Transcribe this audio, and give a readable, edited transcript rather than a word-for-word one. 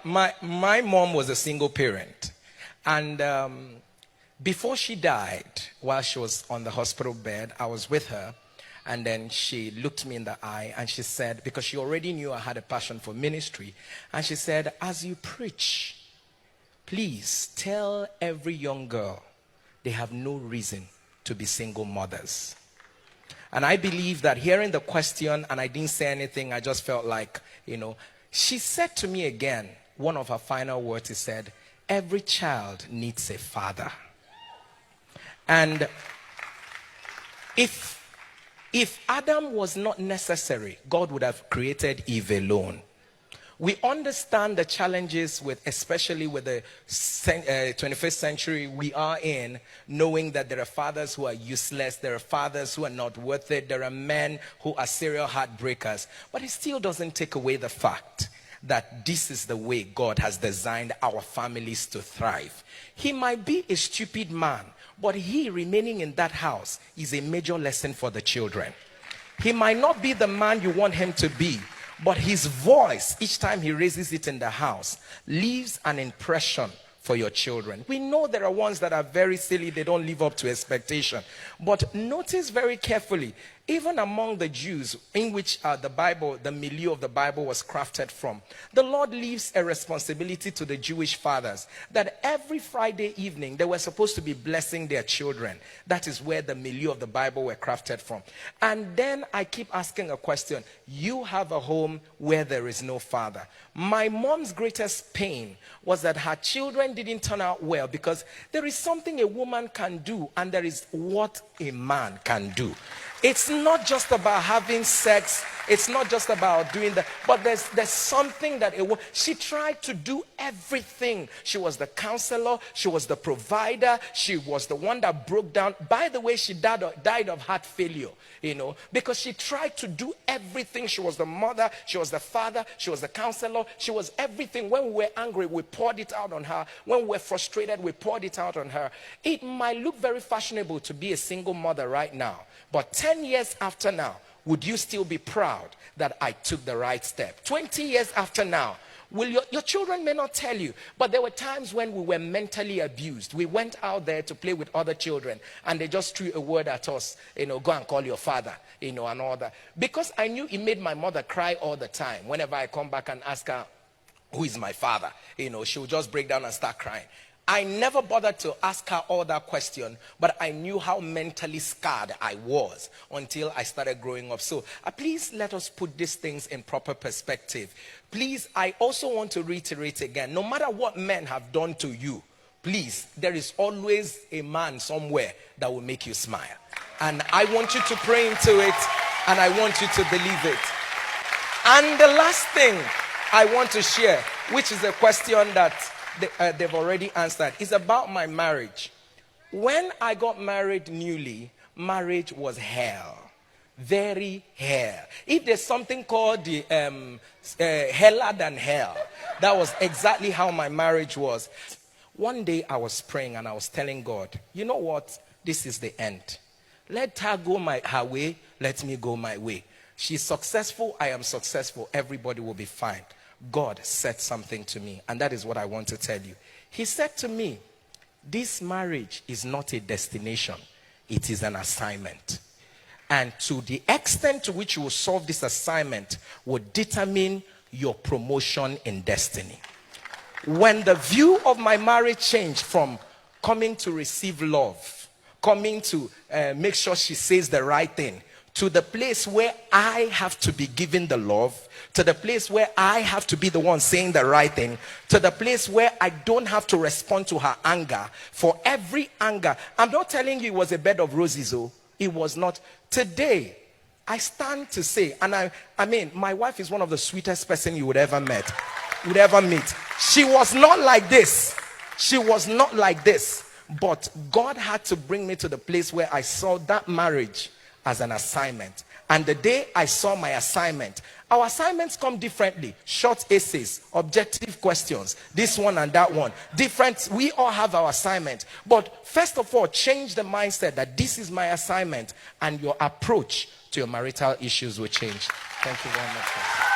my mom was a single parent. And before she died, while she was on the hospital bed, I was with her. And then she looked me in the eye and she said, because she already knew I had a passion for ministry. And she said, as you preach, please tell every young girl they have no reason to be single mothers. And I believe that hearing the question, and I didn't say anything, I just felt like, she said to me again, one of her final words, she said, every child needs a father. And if Adam was not necessary, God would have created Eve alone. We understand the challenges especially with the 21st century we are in, knowing that there are fathers who are useless, there are fathers who are not worth it, there are men who are serial heartbreakers. But it still doesn't take away the fact that this is the way God has designed our families to thrive. He might be a stupid man, but he remaining in that house is a major lesson for the children. He might not be the man you want him to be, but his voice, each time he raises it in the house, leaves an impression for your children. We know there are ones that are very silly, they don't live up to expectation. But notice very carefully, even among the Jews in which the milieu of the Bible was crafted from, the Lord leaves a responsibility to the Jewish fathers that every Friday evening they were supposed to be blessing their children. That is where the milieu of the Bible were crafted from. And then I keep asking a question. You have a home where there is no father. My mom's greatest pain was that her children didn't turn out well, because there is something a woman can do and there is what a man can do. It's not just about having sex. It's not just about doing that. But there's something that she tried to do everything. She was the counselor. She was the provider. She was the one that broke down. By the way, she died of heart failure, because she tried to do everything. She was the mother. She was the father. She was the counselor. She was everything. When we were angry, we poured it out on her. When we were frustrated, we poured it out on her. It might look very fashionable to be a single mother right now. But 10 years after now, would you still be proud that I took the right step? 20 years after now, your children may not tell you, but there were times when we were mentally abused. We went out there to play with other children and they just threw a word at us, go and call your father, and all that. Because I knew it made my mother cry all the time. Whenever I come back and ask her, who is my father? She would just break down and start crying. I never bothered to ask her all that question, but I knew how mentally scarred I was until I started growing up. So please let us put these things in proper perspective. Please, I also want to reiterate again, no matter what men have done to you, please, there is always a man somewhere that will make you smile. And I want you to pray into it, and I want you to believe it. And the last thing I want to share, which is a question that they've already answered, is about my marriage. When I got married newly, marriage was hell. Very hell. If there's something called the heller than hell, that was exactly how my marriage was. One day I was praying and I was telling God, you know what? This is the end. Let her go her way. Let me go my way. She's successful. I am successful. Everybody will be fine. God said something to me, and that is what I want to tell you. He said to me, this marriage is not a destination, it is an assignment. And to the extent to which you will solve this assignment will determine your promotion in destiny. When the view of my marriage changed from coming to receive love, coming to make sure she says the right thing, to the place where I have to be giving the love, to the place where I have to be the one saying the right thing, to the place where I don't have to respond to her anger. For every anger, I'm not telling you it was a bed of roses, it was not. Today, I stand to say, and I mean, my wife is one of the sweetest person you would ever meet. She was not like this. She was not like this. But God had to bring me to the place where I saw that marriage as an assignment. And the day I saw my assignment, our assignments come differently. Short essays, objective questions, this one and that one. Different, we all have our assignment. But first of all, change the mindset that this is my assignment, and your approach to your marital issues will change. Thank you very much.